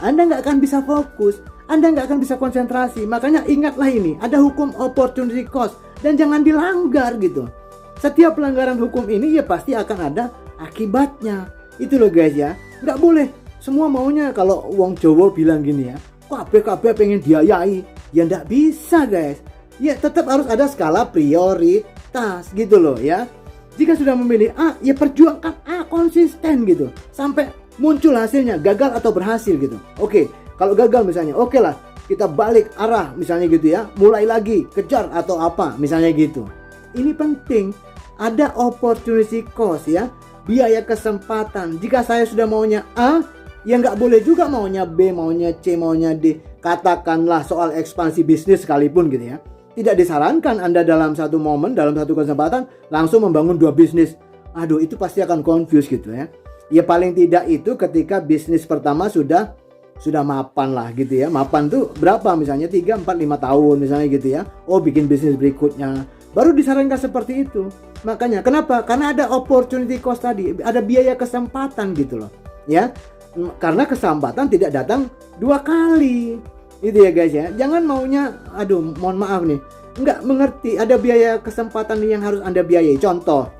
Anda nggak akan bisa fokus. Anda nggak akan bisa konsentrasi. Makanya ingatlah ini. Ada hukum opportunity cost. Dan jangan dilanggar gitu. Setiap pelanggaran hukum ini ya pasti akan ada akibatnya. Itu loh guys ya. Nggak boleh semua maunya, kalau wong Jawa bilang gini ya, kabeh pengen diayai. Ya nggak bisa guys. Ya tetap harus ada skala prioritas gitu loh ya. Jika sudah memilih A, ya perjuangkan A konsisten gitu. Sampai muncul hasilnya, gagal atau berhasil gitu. Oke, kalau gagal misalnya, oke lah, kita balik arah misalnya gitu ya. Mulai lagi, kejar atau apa misalnya gitu. Ini penting. Ada opportunity cost ya. biaya kesempatan. Jika saya sudah maunya A, ya nggak boleh juga maunya B, maunya C, maunya D. Katakanlah soal ekspansi bisnis sekalipun gitu ya. Tidak disarankan Anda dalam satu momen, dalam satu kesempatan langsung membangun 2 bisnis. Aduh, itu pasti akan confuse gitu ya. Ya paling tidak itu ketika bisnis pertama sudah mapan lah gitu ya. Mapan tuh berapa misalnya 3, 4, 5 tahun misalnya gitu ya. Oh, bikin bisnis berikutnya. Baru disarankan seperti itu. Makanya kenapa? Karena ada opportunity cost tadi, ada biaya kesempatan gitu loh. Ya. Karena kesempatan tidak datang 2 kali. Itu ya guys ya. Jangan maunya mohon maaf nih, nggak mengerti ada biaya kesempatan yang harus Anda biayai. Contoh,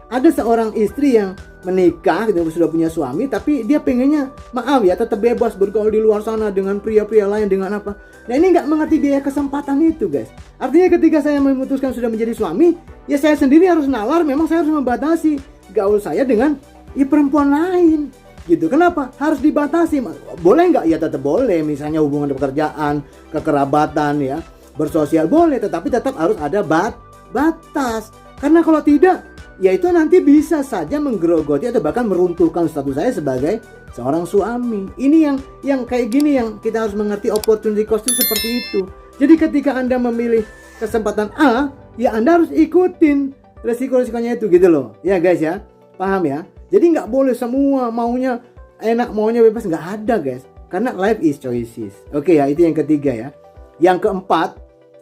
ada seorang istri yang menikah gitu, sudah punya suami, tapi dia pengennya maaf ya tetap bebas bergaul di luar sana dengan pria-pria lain, dengan apa. Nah ini nggak mengerti biaya kesempatan itu guys. Artinya ketika saya memutuskan sudah menjadi suami, ya saya sendiri harus nalar, memang saya harus membatasi gaul saya dengan perempuan lain gitu. Kenapa? Harus dibatasi. Boleh nggak? Ya tetap boleh, misalnya hubungan pekerjaan, kekerabatan ya, bersosial boleh, tetapi tetap harus ada batas. Karena kalau tidak, ya itu nanti bisa saja menggerogoti atau bahkan meruntuhkan status saya sebagai seorang suami. Ini yang kayak gini yang kita harus mengerti, opportunity cost itu seperti itu. Jadi ketika Anda memilih kesempatan A, ya Anda harus ikutin resiko-resikonya itu gitu loh. Ya guys ya, paham ya? Jadi nggak boleh semua maunya enak, maunya bebas, nggak ada guys. Karena life is choices. Oke ya, itu yang ketiga ya. Yang keempat,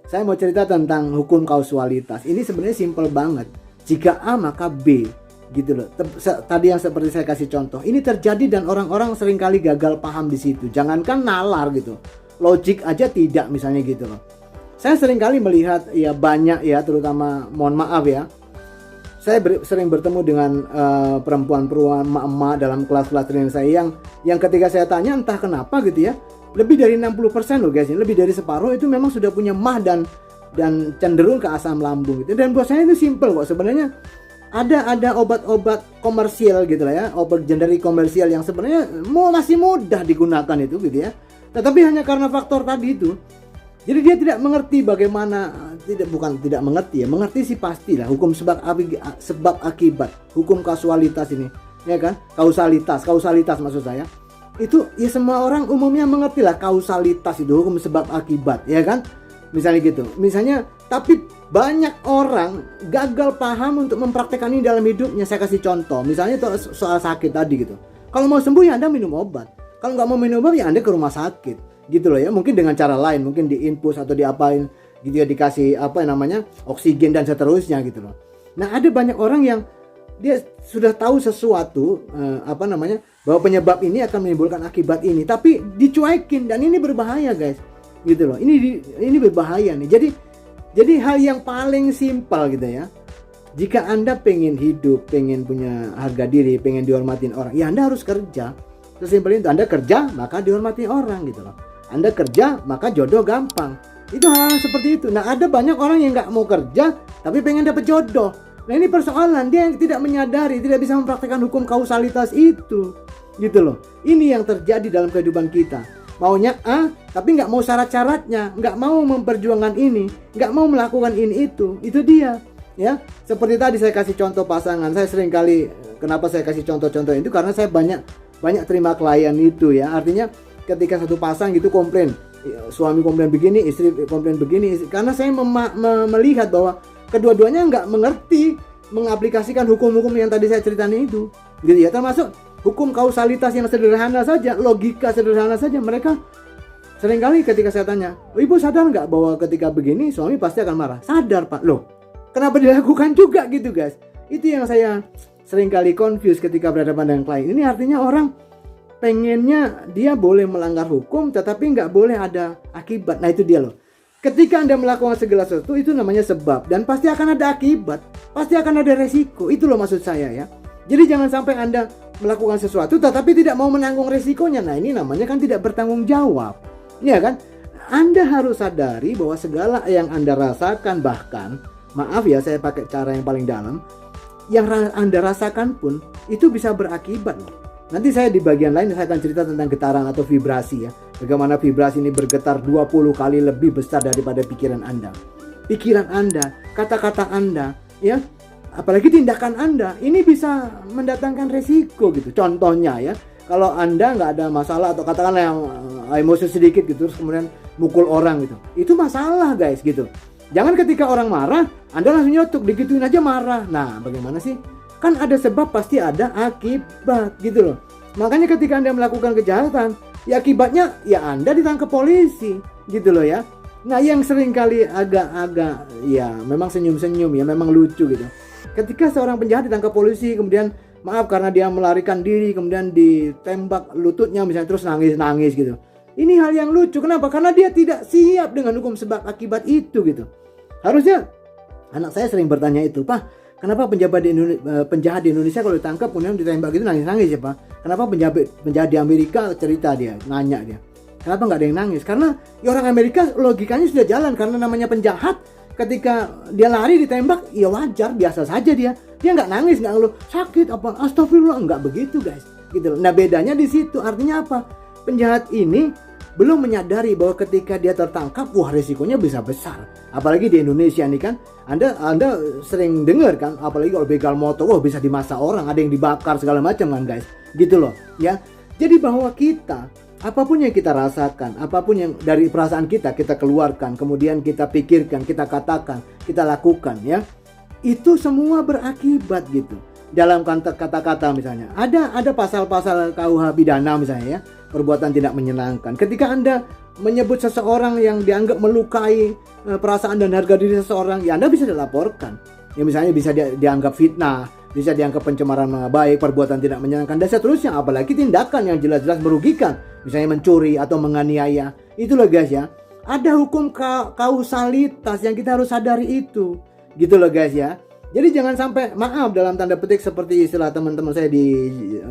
saya mau cerita tentang hukum kausalitas. Ini sebenarnya simple banget. Jika A maka B gitu loh. Tadi yang seperti saya kasih contoh. Ini terjadi dan orang-orang seringkali gagal paham di situ. Jangankan nalar gitu. Logik aja tidak misalnya gitu loh. Saya seringkali melihat ya banyak ya, terutama mohon maaf ya, saya sering bertemu dengan perempuan-perempuan emak-emak dalam kelas-kelas training saya yang ketika saya tanya entah kenapa gitu ya, lebih dari 60% loh guys, lebih dari separuh itu memang sudah punya mah dan cenderung ke asam lambung gitu. Dan buat saya itu simple kok sebenarnya. Ada obat-obat komersial gitu lah ya, obat generic komersial yang sebenarnya masih mudah digunakan itu gitu ya. Tetapi hanya karena faktor tadi itu, jadi dia tidak mengerti bagaimana, tidak mengerti ya, mengerti sih pastilah hukum sebab akibat, hukum kausalitas ini, ya kan? Kausalitas maksud saya. Itu ya semua orang umumnya mengerti lah kausalitas itu, hukum sebab akibat, ya kan? Misalnya gitu. Misalnya, tapi banyak orang gagal paham untuk mempraktekkan ini dalam hidupnya. Saya kasih contoh, misalnya soal sakit tadi gitu. Kalau mau sembuh ya Anda minum obat. Kalau nggak mau minum obat ya Anda ke rumah sakit. Gitu loh ya, mungkin dengan cara lain, mungkin diinfus atau diapain gitu ya, dikasih oksigen dan seterusnya gitu loh. Nah ada banyak orang yang dia sudah tahu sesuatu bahwa penyebab ini akan menimbulkan akibat ini, tapi dicuekin, dan ini berbahaya guys gitu loh. Ini berbahaya nih. Jadi hal yang paling simpel gitu ya, jika Anda pengen hidup, pengen punya harga diri, pengen dihormatin orang, ya Anda harus kerja. Sesimpel itu. Anda kerja maka dihormati orang gitu loh. Anda kerja maka jodoh gampang. Itu hal seperti itu. Nah ada banyak orang yang gak mau kerja tapi pengen dapat jodoh. Nah ini persoalan, dia yang tidak menyadari, tidak bisa mempraktikkan hukum kausalitas itu gitu loh. Ini yang terjadi dalam kehidupan kita. Maunya A tapi gak mau syarat-syaratnya, gak mau memperjuangkan ini, gak mau melakukan ini itu dia ya. Seperti tadi saya kasih contoh pasangan. Saya sering kali, kenapa saya kasih contoh-contoh itu, karena saya banyak terima klien itu ya. Artinya ketika satu pasang gitu komplain, suami komplain begini, istri komplain begini, karena saya melihat bahwa kedua-duanya nggak mengerti mengaplikasikan hukum-hukum yang tadi saya ceritain itu gitu ya. Termasuk hukum kausalitas yang sederhana saja, logika sederhana saja. Mereka seringkali ketika saya tanya, ibu sadar nggak bahwa ketika begini suami pasti akan marah? Sadar pak. Loh kenapa dilakukan juga gitu guys? Itu yang saya seringkali confuse ketika berhadapan dengan klien. Ini artinya orang pengennya dia boleh melanggar hukum tetapi nggak boleh ada akibat. Nah itu dia loh. Ketika Anda melakukan segala sesuatu itu namanya sebab, dan pasti akan ada akibat, pasti akan ada resiko. Itu loh maksud saya ya. Jadi jangan sampai Anda melakukan sesuatu tetapi tidak mau menanggung resikonya. Nah ini namanya kan tidak bertanggung jawab, ya kan? Anda harus sadari bahwa segala yang Anda rasakan, bahkan maaf ya saya pakai cara yang paling dalam, yang Anda rasakan pun itu bisa berakibat loh. Nanti saya di bagian lain saya akan cerita tentang getaran atau vibrasi ya. Bagaimana vibrasi ini bergetar 20 kali lebih besar daripada pikiran Anda. Pikiran Anda, kata-kata Anda ya, apalagi tindakan Anda ini bisa mendatangkan resiko gitu. Contohnya ya, kalau Anda nggak ada masalah atau katakanlah yang emosi sedikit gitu terus kemudian mukul orang gitu, itu masalah guys gitu. Jangan ketika orang marah Anda langsung nyotok, digituin aja marah. Nah bagaimana sih? Kan ada sebab pasti ada akibat gitu loh. Makanya ketika Anda melakukan kejahatan, ya akibatnya ya Anda ditangkap polisi gitu loh ya. Nah yang sering kali agak-agak ya memang senyum-senyum ya, memang lucu gitu. Ketika seorang penjahat ditangkap polisi, kemudian maaf karena dia melarikan diri, kemudian ditembak lututnya misalnya, terus nangis-nangis gitu. Ini hal yang lucu. Kenapa? Karena dia tidak siap dengan hukum sebab akibat itu gitu. Harusnya anak saya sering bertanya itu, Pak, kenapa penjahat di Indonesia kalau ditangkap kemudian ditembak gitu nangis-nangis ya Pak? Kenapa penjahat di Amerika cerita dia, nanya dia. Kenapa nggak ada yang nangis? Karena ya orang Amerika logikanya sudah jalan, karena namanya penjahat. Ketika dia lari ditembak, ya wajar, biasa saja dia nggak nangis, nggak ngeluh sakit apa, astagfirullah, nggak begitu guys, gitu. Nah bedanya di situ, artinya apa? Penjahat ini belum menyadari bahwa ketika dia tertangkap, wah risikonya bisa besar. Apalagi di Indonesia nih kan, Anda sering dengar kan, apalagi kalau begal motor, wah bisa dimasa orang, ada yang dibakar segala macam kan guys, gitu loh ya. Jadi bahwa kita apapun yang kita rasakan, apapun yang dari perasaan kita keluarkan, kemudian kita pikirkan, kita katakan, kita lakukan ya, itu semua berakibat gitu. Dalam kata-kata misalnya, ada pasal-pasal KUH pidana misalnya ya, perbuatan tidak menyenangkan. Ketika Anda menyebut seseorang yang dianggap melukai perasaan dan harga diri seseorang, ya Anda bisa dilaporkan. Ya misalnya bisa dianggap fitnah, bisa dianggap pencemaran nama baik, perbuatan tidak menyenangkan dan seterusnya. Apalagi tindakan yang jelas-jelas merugikan, misalnya mencuri atau menganiaya. Itulah guys ya, ada hukum kausalitas yang kita harus sadari itu, gitu loh guys ya. Jadi jangan sampai, maaf dalam tanda petik seperti istilah teman-teman saya di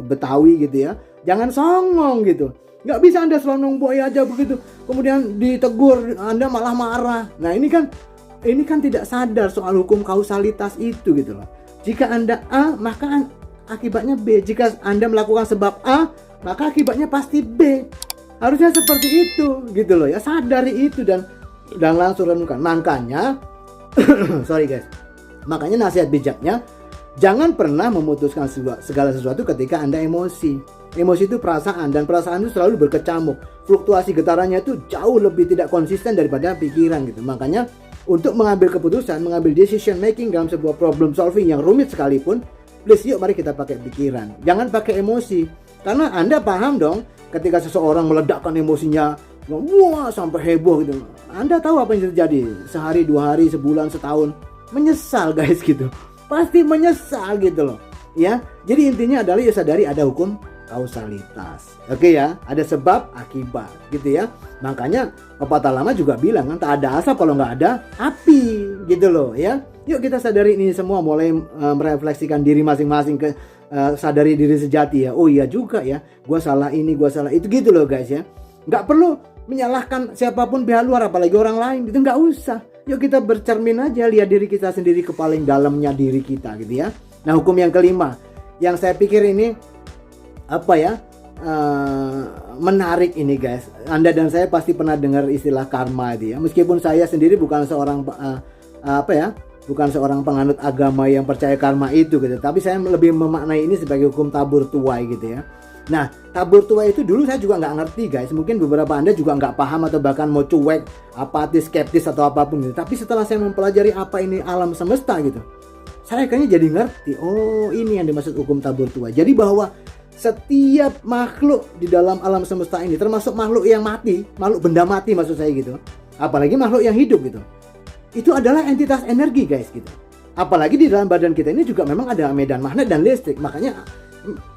Betawi gitu ya, jangan songong gitu. Nggak bisa Anda selonong boy aja begitu, kemudian ditegur Anda malah marah. Nah ini kan tidak sadar soal hukum kausalitas itu gitu loh. Jika Anda A, maka akibatnya B. Jika Anda melakukan sebab A, maka akibatnya pasti B. Harusnya seperti itu gitu loh ya. Sadari itu dan langsung renungkan. Makanya sorry guys. Makanya nasihat bijaknya, jangan pernah memutuskan segala sesuatu ketika Anda emosi. Emosi itu perasaan, dan perasaan itu selalu berkecamuk. Fluktuasi getarannya itu jauh lebih tidak konsisten daripada pikiran gitu. Makanya untuk mengambil keputusan, mengambil decision making dalam sebuah problem solving yang rumit sekalipun, please yuk mari kita pakai pikiran. Jangan pakai emosi. Karena Anda paham dong, ketika seseorang meledakkan emosinya, wah sampai heboh gitu. Anda tahu apa yang terjadi? Sehari, 2 hari, sebulan, setahun. Menyesal guys gitu. Pasti menyesal gitu loh. Ya. Jadi intinya adalah ya sadari ada hukum kausalitas. Oke ya, ada sebab akibat gitu ya. Makanya pepatah lama juga bilang kan, tak ada asap kalau nggak ada api gitu loh ya. Yuk kita sadari ini semua, mulai merefleksikan diri masing-masing, sadari diri sejati ya. Oh iya juga ya, gua salah ini, gua salah itu gitu loh guys ya. Nggak perlu menyalahkan siapapun pihak luar, apalagi orang lain gitu, nggak usah. Yuk kita bercermin aja, lihat diri kita sendiri ke paling dalamnya diri kita gitu ya. Nah hukum yang kelima, yang saya pikir ini apa ya, menarik ini guys. Anda dan saya pasti pernah dengar istilah karma itu ya. Meskipun saya sendiri bukan seorang bukan seorang penganut agama yang percaya karma itu gitu, tapi saya lebih memaknai ini sebagai hukum tabur tuai gitu ya. Nah tabur tuai itu dulu saya juga nggak ngerti guys. Mungkin beberapa Anda juga nggak paham atau bahkan mau cuek, apatis, skeptis atau apapun gitu. Tapi setelah saya mempelajari apa ini alam semesta gitu, saya kayaknya jadi ngerti. Oh ini yang dimaksud hukum tabur tuai. Jadi bahwa setiap makhluk di dalam alam semesta ini, termasuk makhluk yang mati, makhluk benda mati maksud saya gitu, apalagi makhluk yang hidup gitu, itu adalah entitas energi guys gitu. Apalagi di dalam badan kita ini juga memang ada medan magnet dan listrik. Makanya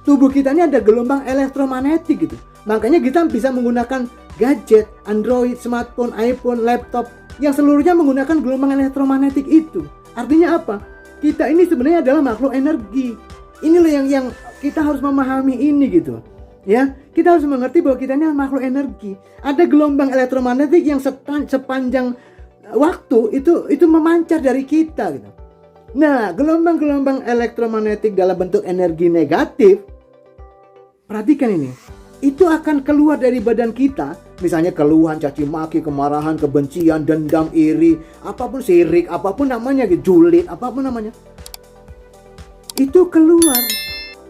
tubuh kita ini ada gelombang elektromagnetik gitu. Makanya kita bisa menggunakan gadget, Android, smartphone, iPhone, laptop yang seluruhnya menggunakan gelombang elektromagnetik itu. Artinya apa? Kita ini sebenarnya adalah makhluk energi. Inilah yang kita harus memahami ini gitu. Ya, kita harus mengerti bahwa kita ini makhluk energi. Ada gelombang elektromagnetik yang sepanjang waktu itu memancar dari kita gitu. Nah, gelombang-gelombang elektromagnetik dalam bentuk energi negatif, perhatikan ini, itu akan keluar dari badan kita. Misalnya keluhan, caci maki, kemarahan, kebencian, dendam, iri, apapun, sirik, apapun namanya, julid, apapun namanya. itu keluar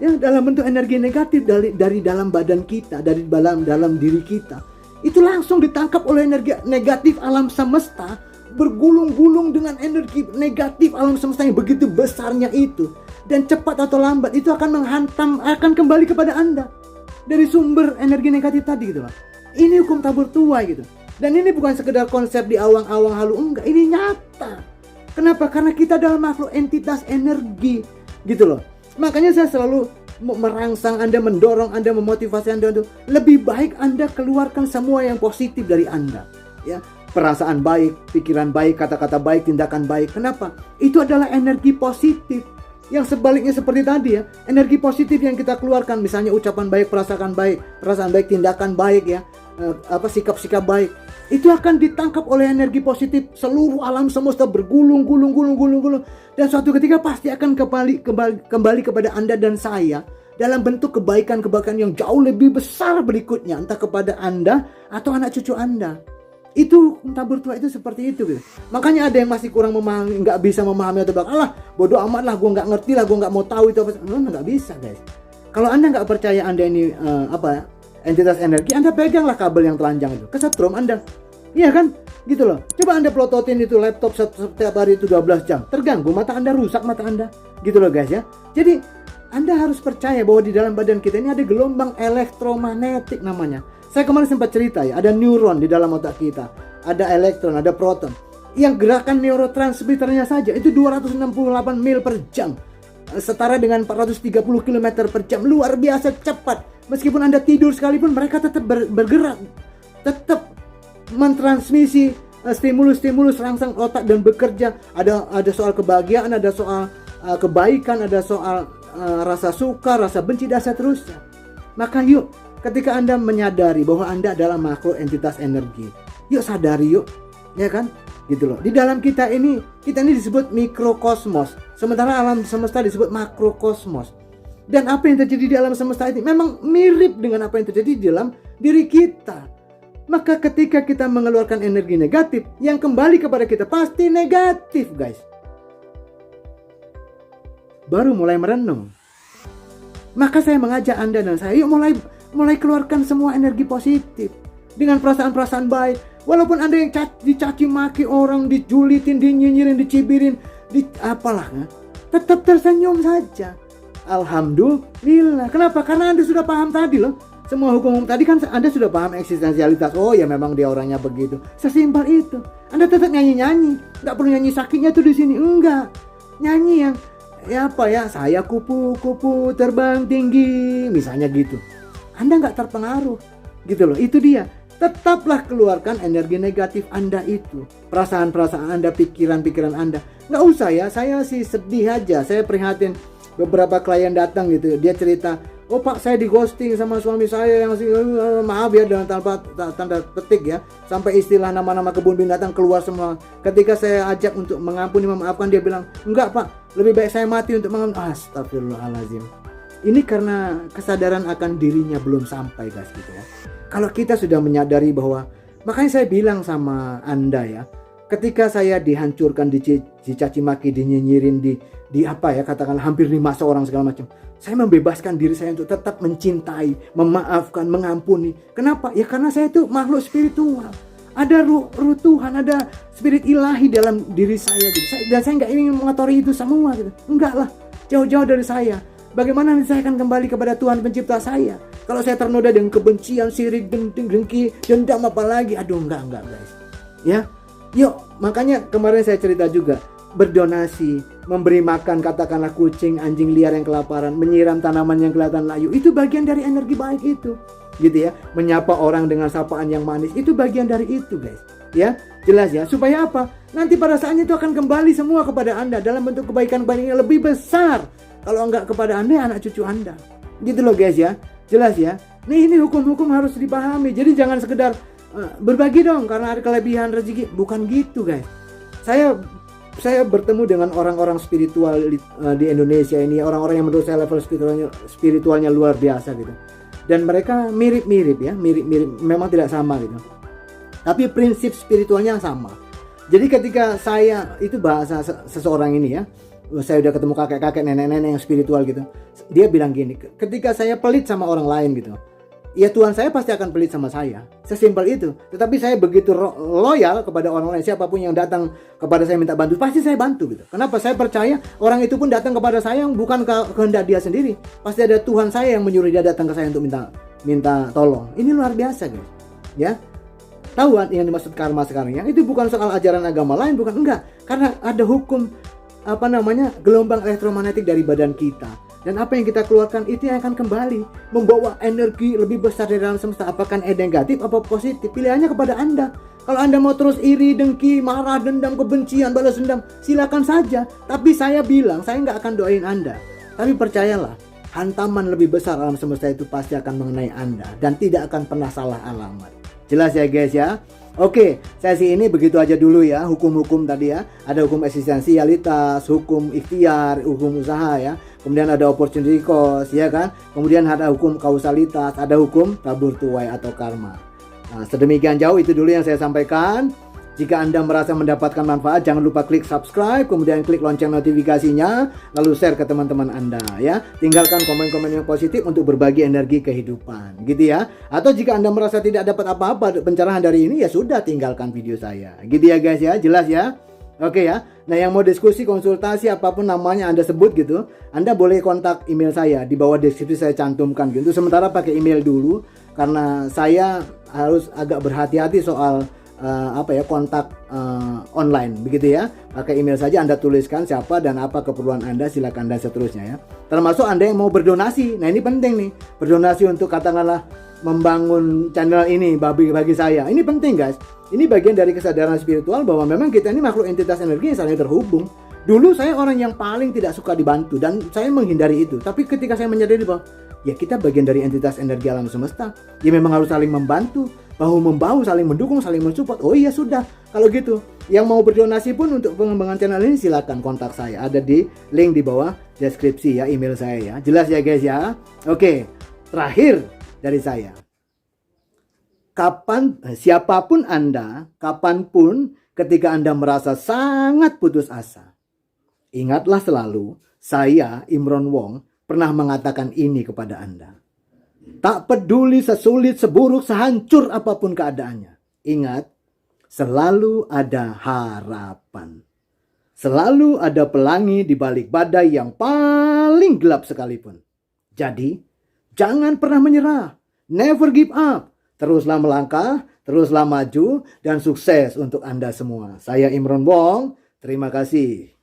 ya dalam bentuk energi negatif dari dalam badan kita, dari dalam diri kita. Itu langsung ditangkap oleh energi negatif alam semesta, bergulung-gulung dengan energi negatif alam semesta yang begitu besarnya itu, dan cepat atau lambat itu akan menghantam, akan kembali kepada Anda dari sumber energi negatif tadi gitu loh. Ini hukum tabur tuai gitu. Dan ini bukan sekedar konsep di awang-awang halu, enggak, ini nyata. Kenapa? Karena kita adalah makhluk entitas energi gitu loh. Makanya saya selalu merangsang Anda, mendorong Anda, memotivasi Anda untuk lebih baik Anda keluarkan semua yang positif dari Anda ya. Perasaan baik, pikiran baik, kata-kata baik, tindakan baik. Kenapa? Itu adalah energi positif. Yang sebaliknya seperti tadi ya, energi positif yang kita keluarkan, misalnya ucapan baik, perasaan baik, tindakan baik ya, sikap-sikap baik, itu akan ditangkap oleh energi positif seluruh alam semesta, bergulung, dan suatu ketika pasti akan kembali kepada Anda dan saya dalam bentuk kebaikan-kebaikan yang jauh lebih besar berikutnya, entah kepada Anda atau anak cucu Anda. Itu tabur tuai itu seperti itu gitu. Makanya ada yang masih kurang memahami, nggak bisa memahami atau bilang, alah bodoh amat lah, gue nggak ngerti lah, gue nggak mau tahu itu apa. Nggak bisa guys. Kalau Anda nggak percaya Anda ini entitas energi, Anda peganglah kabel yang telanjang itu, kesetrum Anda. Iya kan? Gitu loh. Coba Anda pelototin itu laptop setiap hari itu 12 jam. Terganggu mata Anda, rusak mata Anda. Gitu loh guys ya. Jadi Anda harus percaya bahwa di dalam badan kita ini ada gelombang elektromagnetik namanya. Saya kemarin sempat cerita ya, ada neuron di dalam otak kita, ada elektron, ada proton. Yang gerakan neurotransmitternya saja itu 268 mil per jam, setara dengan 430 km per jam, luar biasa cepat. Meskipun Anda tidur sekalipun, mereka tetap bergerak, tetap mentransmisi stimulus-stimulus rangsang otak dan bekerja. Ada soal kebahagiaan, ada soal kebaikan, ada soal rasa suka, rasa benci, dan seterusnya. Maka yuk, ketika Anda menyadari bahwa Anda adalah makhluk entitas energi, yuk sadari yuk, ya kan? Gitu loh. Di dalam kita ini disebut mikrokosmos, sementara alam semesta disebut makrokosmos. Dan apa yang terjadi di alam semesta ini memang mirip dengan apa yang terjadi di dalam diri kita. Maka ketika kita mengeluarkan energi negatif, yang kembali kepada kita pasti negatif, guys. Baru mulai merenung. Maka saya mengajak Anda dan saya, yuk mulai keluarkan semua energi positif dengan perasaan-perasaan baik. Walaupun Anda yang dicaci maki orang, dijulitin, dinyinyirin, dicibirin, tetap tersenyum saja. Alhamdulillah. Kenapa? Karena Anda sudah paham tadi loh. Semua hukum tadi kan Anda sudah paham eksistensialitas. Oh ya memang dia orangnya begitu. Sesimpel itu. Anda tetap nyanyi-nyanyi. Nggak perlu nyanyi sakitnya tuh di sini. Enggak. Nyanyi yang saya kupu-kupu terbang tinggi, misalnya gitu. Anda nggak terpengaruh, gitu loh. Itu dia. Tetaplah keluarkan energi negatif Anda itu, perasaan-perasaan Anda, pikiran-pikiran Anda. Nggak usah ya, saya sih sedih aja. Saya prihatin beberapa klien datang gitu, dia cerita, oh Pak, saya di ghosting sama suami saya yang maaf ya, dengan tanda petik ya, sampai istilah nama-nama kebun binatang keluar semua. Ketika saya ajak untuk mengampuni, memaafkan, dia bilang, enggak Pak, lebih baik saya mati untuk mengampuni. Astagfirullahaladzim. Ini karena kesadaran akan dirinya belum sampai guys gitu ya. Kalau kita sudah menyadari bahwa, makanya saya bilang sama Anda ya, ketika saya dihancurkan, dicaci maki, dinyinyirin, katakanlah hampir dimasa orang segala macam, saya membebaskan diri saya untuk tetap mencintai, memaafkan, mengampuni. Kenapa? Ya karena saya itu makhluk spiritual. Ada ruh Tuhan, ada spirit ilahi dalam diri saya gitu. Dan saya nggak ingin mengotori itu semua gitu. Enggak lah, jauh-jauh dari saya. Bagaimana nanti saya akan kembali kepada Tuhan pencipta saya? Kalau saya ternoda dengan kebencian, sirik, dengki, dendam apalagi. Aduh, enggak guys. Ya, yuk, makanya kemarin saya cerita juga, berdonasi, memberi makan katakanlah kucing, anjing liar yang kelaparan, menyiram tanaman yang kelihatan layu, itu bagian dari energi baik itu, gitu ya. Menyapa orang dengan sapaan yang manis, itu bagian dari itu guys, ya. Jelas ya, supaya apa? Nanti pada saatnya itu akan kembali semua kepada Anda dalam bentuk kebaikan-kebaikan yang lebih besar. Kalau enggak kepada Anda, anak cucu Anda, gitu loh guys ya. Jelas ya. Ini hukum-hukum harus dipahami. Jadi jangan sekedar berbagi dong karena ada kelebihan rezeki, bukan gitu guys. Saya bertemu dengan orang-orang spiritual di Indonesia ini, orang-orang yang menurut saya level spiritualnya luar biasa gitu. Dan mereka mirip-mirip ya, mirip-mirip, memang tidak sama gitu. Tapi prinsip spiritualnya sama. Jadi ketika saya, itu bahasa seseorang ini ya, saya udah ketemu kakek-kakek, nenek-nenek yang spiritual gitu. Dia bilang gini, ketika saya pelit sama orang lain gitu, ya Tuhan saya pasti akan pelit sama saya. Sesimpel itu. Tetapi saya begitu loyal kepada orang lain, siapapun yang datang kepada saya minta bantu, pasti saya bantu gitu. Kenapa? Saya percaya orang itu pun datang kepada saya bukan kehendak dia sendiri. Pasti ada Tuhan saya yang menyuruh dia datang ke saya untuk minta tolong. Ini luar biasa guys. Ya. Tahu yang dimaksud karma sekarang ya? Itu bukan soal ajaran agama lain, bukan, enggak. Karena ada hukum gelombang elektromagnetik dari badan kita. Dan apa yang kita keluarkan itu yang akan kembali membawa energi lebih besar dari dalam semesta. Apakah negatif atau positif, pilihannya kepada Anda. Kalau Anda mau terus iri, dengki, marah, dendam, kebencian, balas dendam, silakan saja. Tapi saya bilang, saya nggak akan doain Anda. Tapi percayalah, hantaman lebih besar alam semesta itu pasti akan mengenai Anda dan tidak akan pernah salah alamat. Jelas ya guys ya. Oke, sesi ini begitu aja dulu ya. Hukum-hukum tadi ya. Ada hukum eksistensialitas, hukum ikhtiar, hukum usaha ya. Kemudian ada opportunity cost ya kan. Kemudian ada hukum kausalitas, ada hukum tabur tuai atau karma. Nah, sedemikian jauh itu dulu yang saya sampaikan. Jika Anda merasa mendapatkan manfaat, jangan lupa klik subscribe, kemudian klik lonceng notifikasinya, lalu share ke teman-teman Anda ya. Tinggalkan komen-komen yang positif untuk berbagi energi kehidupan, gitu ya. Atau jika Anda merasa tidak dapat apa-apa pencerahan dari ini, ya sudah, tinggalkan video saya. Gitu ya guys ya, jelas ya. Oke ya. Nah, yang mau diskusi, konsultasi, apapun namanya Anda sebut gitu, Anda boleh kontak email saya, di bawah deskripsi saya cantumkan gitu. Sementara pakai email dulu, karena saya harus agak berhati-hati soal kontak online begitu ya. Pakai email saja, Anda tuliskan siapa dan apa keperluan Anda, silakan dan seterusnya ya. Termasuk Anda yang mau berdonasi. Nah, ini penting nih, berdonasi untuk katakanlah membangun channel ini bagi saya. Ini penting guys. Ini bagian dari kesadaran spiritual bahwa memang kita ini makhluk entitas energi yang saling terhubung. Dulu saya orang yang paling tidak suka dibantu dan saya menghindari itu. Tapi ketika saya menyadari bahwa ya kita bagian dari entitas energi alam semesta, ya memang harus saling membantu, bahu-membahu, saling mendukung, saling mensupport. Oh iya sudah, kalau gitu yang mau berdonasi pun untuk pengembangan channel ini silakan kontak saya, ada di link di bawah deskripsi ya, email saya ya. Jelas ya guys ya. Oke, terakhir dari saya, siapapun Anda, kapanpun ketika Anda merasa sangat putus asa, ingatlah selalu saya Imron Wong pernah mengatakan ini kepada Anda. Tak peduli sesulit, seburuk, sehancur apapun keadaannya, ingat, selalu ada harapan. Selalu ada pelangi di balik badai yang paling gelap sekalipun. Jadi, jangan pernah menyerah. Never give up. Teruslah melangkah, teruslah maju, dan sukses untuk Anda semua. Saya Imron Wong, terima kasih.